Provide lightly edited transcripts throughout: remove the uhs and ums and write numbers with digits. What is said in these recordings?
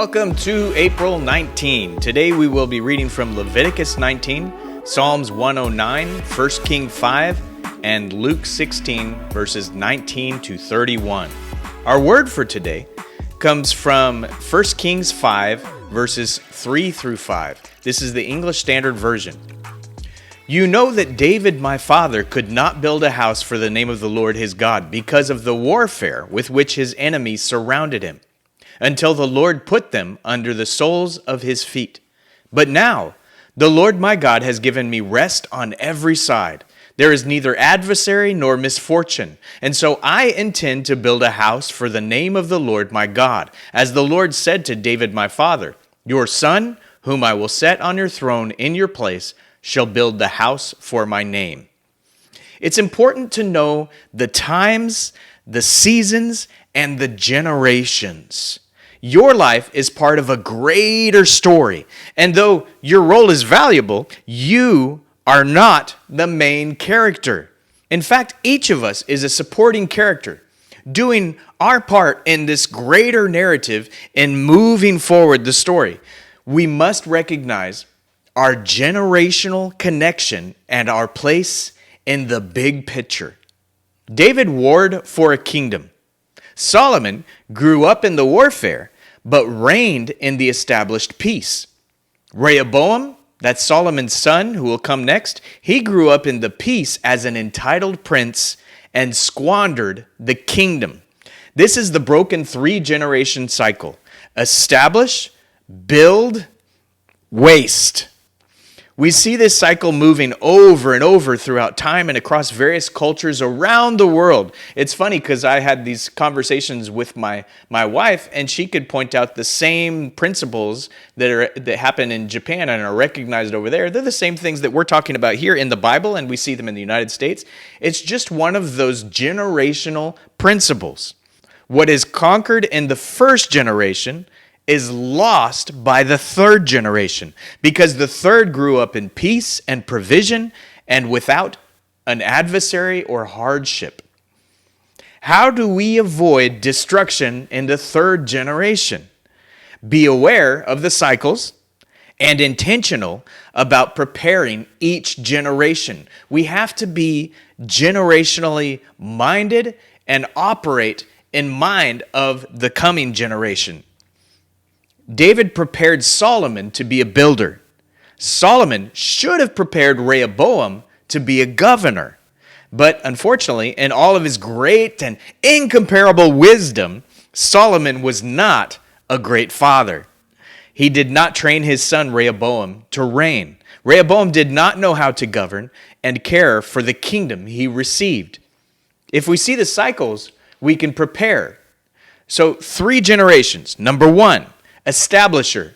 Welcome to April 19. Today we will be reading from Leviticus 19, Psalms 109, 1 Kings 5, and Luke 16, verses 19 to 31. Our word for today comes from 1 Kings 5, verses 3 through 5. This is the English Standard Version. You know that David, my father, could not build a house for the name of the Lord his God because of the warfare with which his enemies surrounded him, until the Lord put them under the soles of his feet. But now, the Lord my God has given me rest on every side. There is neither adversary nor misfortune. And so I intend to build a house for the name of the Lord my God, as the Lord said to David my father, your son, whom I will set on your throne in your place, shall build the house for my name. It's important to know the times, the seasons, and the generations. Your life is part of a greater story, and though your role is valuable, you are not the main character. In fact, each of us is a supporting character, doing our part in this greater narrative and moving forward the story. We must recognize our generational connection and our place in the big picture. David warred for a kingdom. Solomon grew up in the warfare, but reigned in the established peace. Rehoboam, that's Solomon's son who will come next, he grew up in the peace as an entitled prince and squandered the kingdom. This is the broken three-generation cycle. Establish, build, waste. We see this cycle moving over and over throughout time and across various cultures around the world. It's funny because I had these conversations with my wife, and she could point out the same principles that happen in Japan and are recognized over there. They're the same things that we're talking about here in the Bible, and we see them in the United States. It's just one of those generational principles. What is conquered in the first generation is lost by the third generation, because the third grew up in peace and provision and without an adversary or hardship. How do we avoid destruction in the third generation? Be aware of the cycles and intentional about preparing each generation. We have to be generationally minded and operate in mind of the coming generation. David prepared Solomon to be a builder. Solomon should have prepared Rehoboam to be a governor. But unfortunately, in all of his great and incomparable wisdom, Solomon was not a great father. He did not train his son Rehoboam to reign. Rehoboam did not know how to govern and care for the kingdom he received. If we see the cycles, we can prepare. So 3 generations. Number 1. Establisher,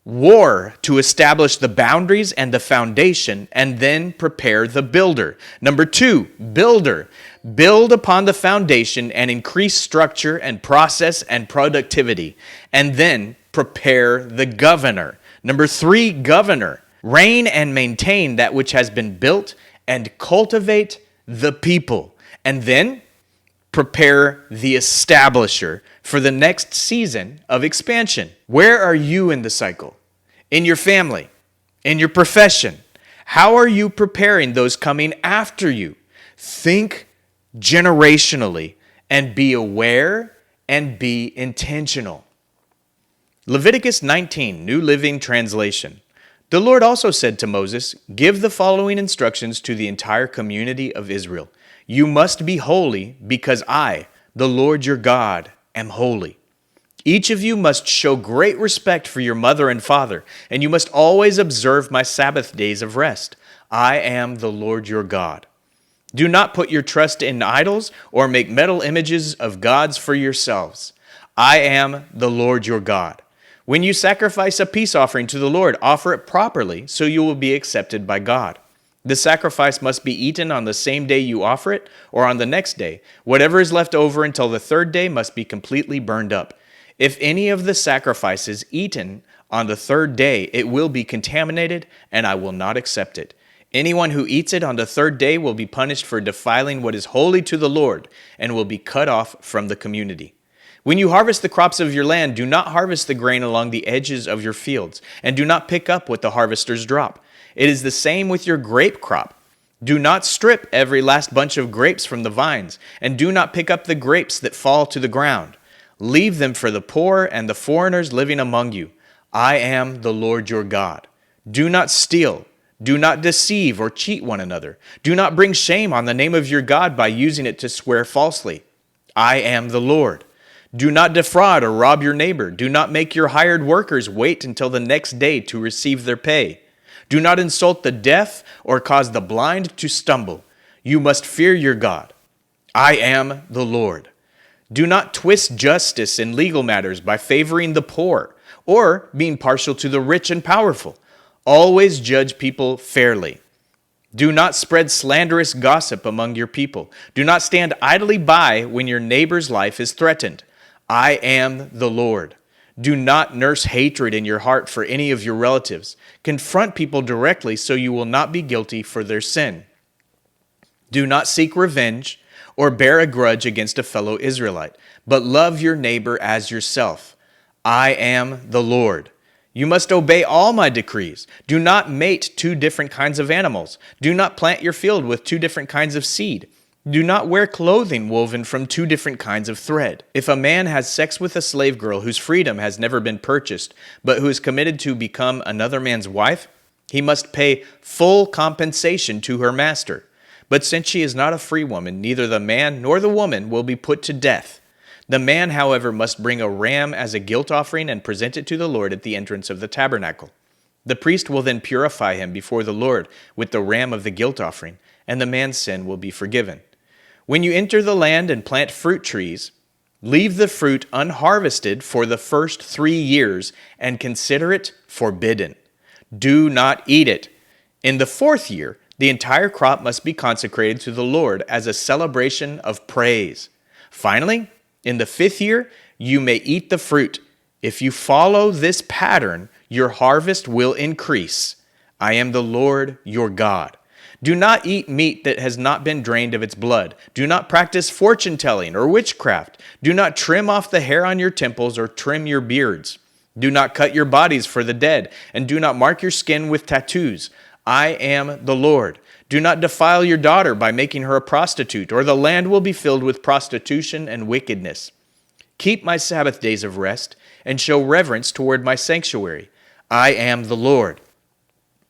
war to establish the boundaries and the foundation, and then prepare the builder. Number 2, builder, build upon the foundation and increase structure and process and productivity, and then prepare the governor. Number 3, governor, reign and maintain that which has been built and cultivate the people, and then prepare the establisher for the next season of expansion. Where are you in the cycle? In your family? In your profession? How are you preparing those coming after you? Think generationally and be aware and be intentional. Leviticus 19, New Living Translation. The Lord also said to Moses, give the following instructions to the entire community of Israel. You must be holy because I, the Lord your God, am holy. Each of you must show great respect for your mother and father, and you must always observe my Sabbath days of rest. I am the Lord your God. Do not put your trust in idols or make metal images of gods for yourselves. I am the Lord your God. When you sacrifice a peace offering to the Lord, offer it properly so you will be accepted by God. The sacrifice must be eaten on the same day you offer it or on the next day. Whatever is left over until the third day must be completely burned up. If any of the sacrifices eaten on the third day, it will be contaminated, and I will not accept it. Anyone who eats it on the third day will be punished for defiling what is holy to the Lord and will be cut off from the community. When you harvest the crops of your land, do not harvest the grain along the edges of your fields, and do not pick up what the harvesters drop. It is the same with your grape crop. Do not strip every last bunch of grapes from the vines, and do not pick up the grapes that fall to the ground. Leave them for the poor and the foreigners living among you. I am the Lord your God. Do not steal. Do not deceive or cheat one another. Do not bring shame on the name of your God by using it to swear falsely. I am the Lord. Do not defraud or rob your neighbor. Do not make your hired workers wait until the next day to receive their pay. Do not insult the deaf or cause the blind to stumble. You must fear your God. I am the Lord. Do not twist justice in legal matters by favoring the poor or being partial to the rich and powerful. Always judge people fairly. Do not spread slanderous gossip among your people. Do not stand idly by when your neighbor's life is threatened. I am the Lord. Do not nurse hatred in your heart for any of your relatives. Confront people directly so you will not be guilty for their sin. Do not seek revenge or bear a grudge against a fellow Israelite, but love your neighbor as yourself. I am the Lord. You must obey all my decrees. Do not mate two different kinds of animals. Do not plant your field with two different kinds of seed. Do not wear clothing woven from two different kinds of thread. If a man has sex with a slave girl whose freedom has never been purchased, but who is committed to become another man's wife, he must pay full compensation to her master. But since she is not a free woman, neither the man nor the woman will be put to death. The man, however, must bring a ram as a guilt offering and present it to the Lord at the entrance of the tabernacle. The priest will then purify him before the Lord with the ram of the guilt offering, and the man's sin will be forgiven. When you enter the land and plant fruit trees, leave the fruit unharvested for the first 3 years and consider it forbidden. Do not eat it. In the 4th year, the entire crop must be consecrated to the Lord as a celebration of praise. Finally, in the 5th year, you may eat the fruit. If you follow this pattern, your harvest will increase. I am the Lord your God. Do not eat meat that has not been drained of its blood. Do not practice fortune-telling or witchcraft. Do not trim off the hair on your temples or trim your beards. Do not cut your bodies for the dead, and do not mark your skin with tattoos. I am the Lord. Do not defile your daughter by making her a prostitute, or the land will be filled with prostitution and wickedness. Keep my Sabbath days of rest, and show reverence toward my sanctuary. I am the Lord.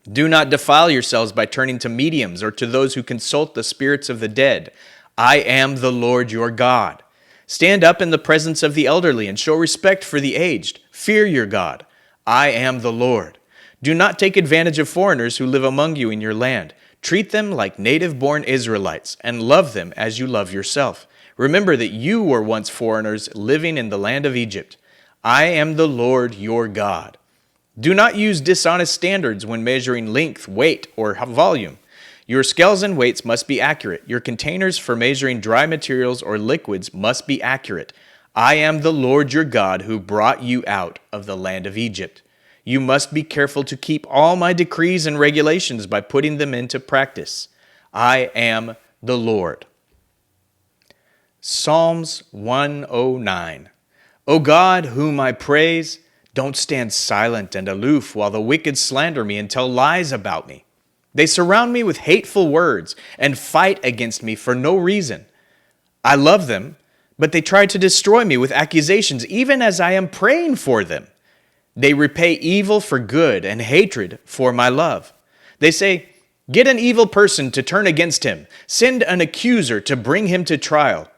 Do not defile yourselves by turning to mediums or to those who consult the spirits of the dead. I am the Lord your God. Stand up in the presence of the elderly and show respect for the aged. Fear your God. I am the Lord. Do not take advantage of foreigners who live among you in your land. Treat them like native-born Israelites and love them as you love yourself. Remember that you were once foreigners living in the land of Egypt. I am the Lord your God. Do not use dishonest standards when measuring length, weight, or volume. Your scales and weights must be accurate. Your containers for measuring dry materials or liquids must be accurate. I am the Lord your God who brought you out of the land of Egypt. You must be careful to keep all my decrees and regulations by putting them into practice. I am the Lord. Psalms 109. O God, whom I praise, don't stand silent and aloof while the wicked slander me and tell lies about me. They surround me with hateful words and fight against me for no reason. I love them, but they try to destroy me with accusations even as I am praying for them. They repay evil for good and hatred for my love. They say, get an evil person to turn against him. Send an accuser to bring him to trial.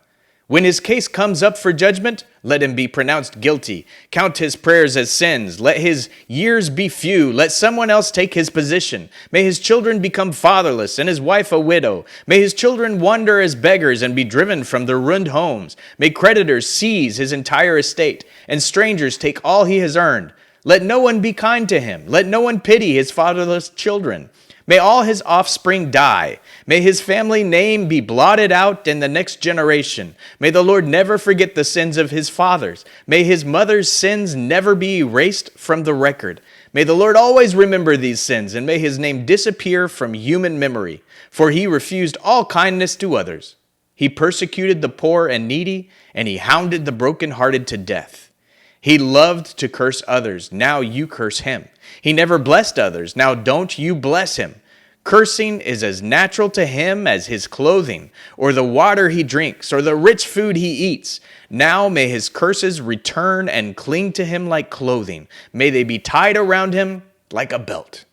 When his case comes up for judgment, let him be pronounced guilty. Count his prayers as sins. Let his years be few. Let someone else take his position. May his children become fatherless and his wife a widow. May his children wander as beggars and be driven from their ruined homes. May creditors seize his entire estate and strangers take all he has earned. Let no one be kind to him. Let no one pity his fatherless children. May all his offspring die. May his family name be blotted out in the next generation. May the Lord never forget the sins of his fathers. May his mother's sins never be erased from the record. May the Lord always remember these sins, and may his name disappear from human memory, for he refused all kindness to others. He persecuted the poor and needy, and he hounded the brokenhearted to death. He loved to curse others. Now you curse him. He never blessed others. Now don't you bless him. Cursing is as natural to him as his clothing, or the water he drinks, or the rich food he eats. Now may his curses return and cling to him like clothing. May they be tied around him like a belt.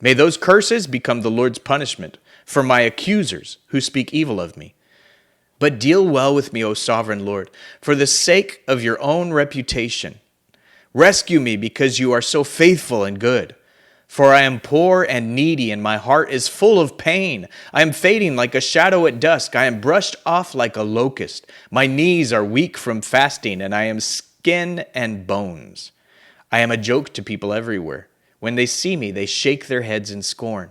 May those curses become the Lord's punishment for my accusers who speak evil of me. But deal well with me, O sovereign Lord, for the sake of your own reputation. Rescue me because you are so faithful and good. For I am poor and needy, and my heart is full of pain. I am fading like a shadow at dusk. I am brushed off like a locust. My knees are weak from fasting, and I am skin and bones. I am a joke to people everywhere. When they see me, they shake their heads in scorn.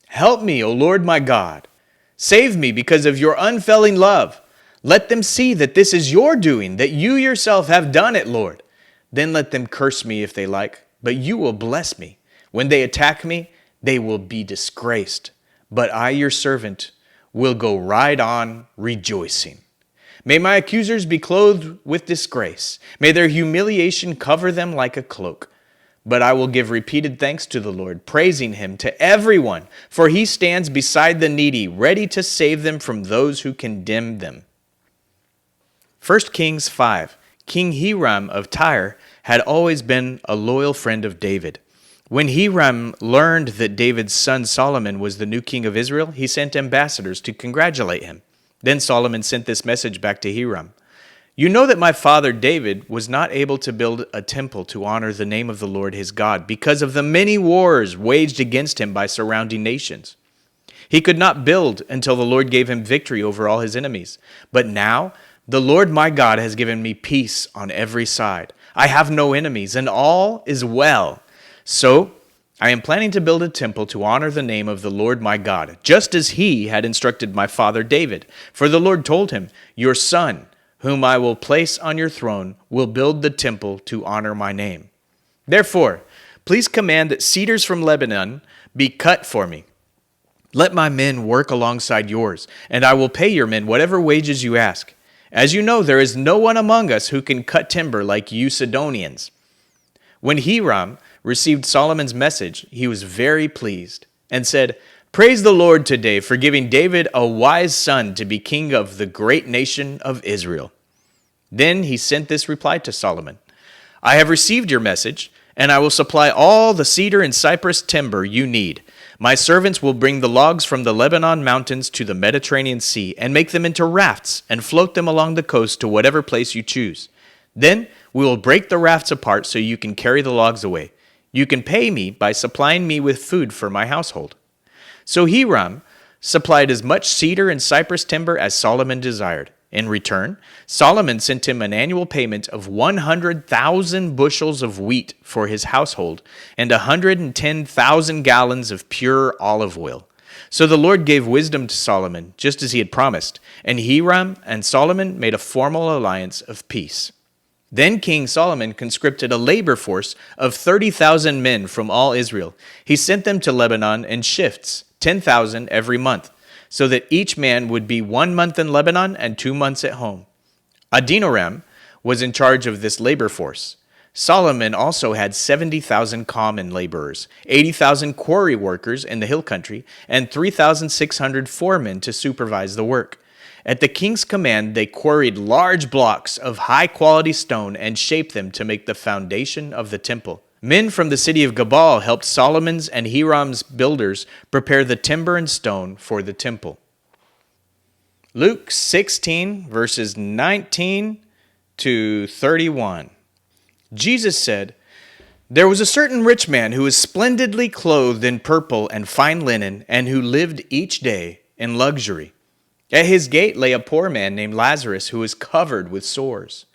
Help me, O Lord my God. Save me because of your unfailing love. Let them see that this is your doing, that you yourself have done it, Lord. Then let them curse me if they like, but you will bless me. When they attack me, they will be disgraced. But I, your servant, will go right on rejoicing. May my accusers be clothed with disgrace. May their humiliation cover them like a cloak. But I will give repeated thanks to the Lord, praising him to everyone, for he stands beside the needy, ready to save them from those who condemn them. 1 Kings 5. King Hiram of Tyre had always been a loyal friend of David. When Hiram learned that David's son Solomon was the new king of Israel, he sent ambassadors to congratulate him. Then Solomon sent this message back to Hiram. You know that my father David was not able to build a temple to honor the name of the Lord his God because of the many wars waged against him by surrounding nations. He could not build until the Lord gave him victory over all his enemies. But now the Lord my God has given me peace on every side. I have no enemies, and all is well. So I am planning to build a temple to honor the name of the Lord my God, just as he had instructed my father David. For the Lord told him, your son, whom I will place on your throne, will build the temple to honor my name. Therefore, please command that cedars from Lebanon be cut for me. Let my men work alongside yours, and I will pay your men whatever wages you ask. As you know, there is no one among us who can cut timber like you Sidonians. When Hiram received Solomon's message, he was very pleased and said, Praise the Lord today for giving David a wise son to be king of the great nation of Israel. Then he sent this reply to Solomon, I have received your message, and I will supply all the cedar and cypress timber you need. My servants will bring the logs from the Lebanon mountains to the Mediterranean Sea and make them into rafts and float them along the coast to whatever place you choose. Then we will break the rafts apart so you can carry the logs away. You can pay me by supplying me with food for my household. So Hiram supplied as much cedar and cypress timber as Solomon desired. In return, Solomon sent him an annual payment of 100,000 bushels of wheat for his household and 110,000 gallons of pure olive oil. So the Lord gave wisdom to Solomon, just as he had promised, and Hiram and Solomon made a formal alliance of peace. Then King Solomon conscripted a labor force of 30,000 men from all Israel. He sent them to Lebanon in shifts, 10,000 every month, so that each man would be 1 month in Lebanon and 2 months at home. Adoniram was in charge of this labor force. Solomon also had 70,000 common laborers, 80,000 quarry workers in the hill country, and 3,600 foremen to supervise the work. At the king's command, they quarried large blocks of high-quality stone and shaped them to make the foundation of the temple. Men from the city of Gabal helped Solomon's and Hiram's builders prepare the timber and stone for the temple. Luke 16, verses 19 to 31. Jesus said, There was a certain rich man who was splendidly clothed in purple and fine linen, and who lived each day in luxury. At his gate lay a poor man named Lazarus, who was covered with sores.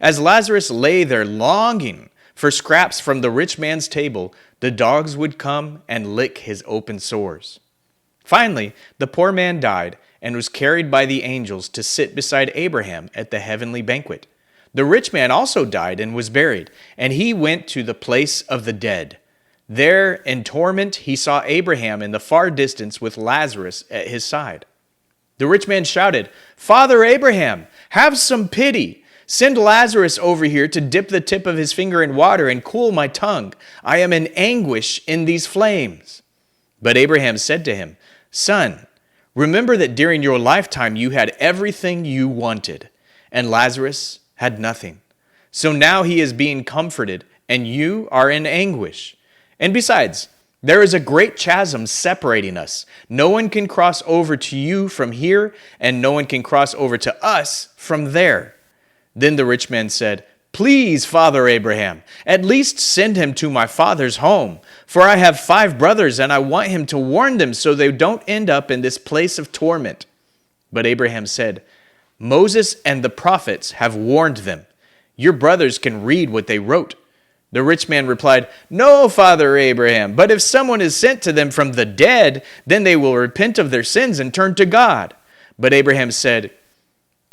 As Lazarus lay there longing for scraps from the rich man's table, the dogs would come and lick his open sores. Finally, the poor man died and was carried by the angels to sit beside Abraham at the heavenly banquet. The rich man also died and was buried, and he went to the place of the dead. There, in torment, he saw Abraham in the far distance with Lazarus at his side. The rich man shouted, "Father Abraham, have some pity. Send Lazarus over here to dip the tip of his finger in water and cool my tongue. I am in anguish in these flames." But Abraham said to him, "Son, remember that during your lifetime you had everything you wanted, and Lazarus had nothing. So now he is being comforted, and you are in anguish. And besides, there is a great chasm separating us. No one can cross over to you from here, and no one can cross over to us from there." Then the rich man said, "Please, Father Abraham, at least send him to my father's home, for I have 5 brothers, and I want him to warn them so they don't end up in this place of torment." But Abraham said, "Moses and the prophets have warned them. Your brothers can read what they wrote." The rich man replied, "No, Father Abraham, but if someone is sent to them from the dead, then they will repent of their sins and turn to God." But Abraham said,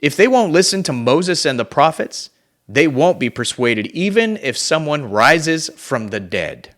"If they won't listen to Moses and the prophets, they won't be persuaded even if someone rises from the dead."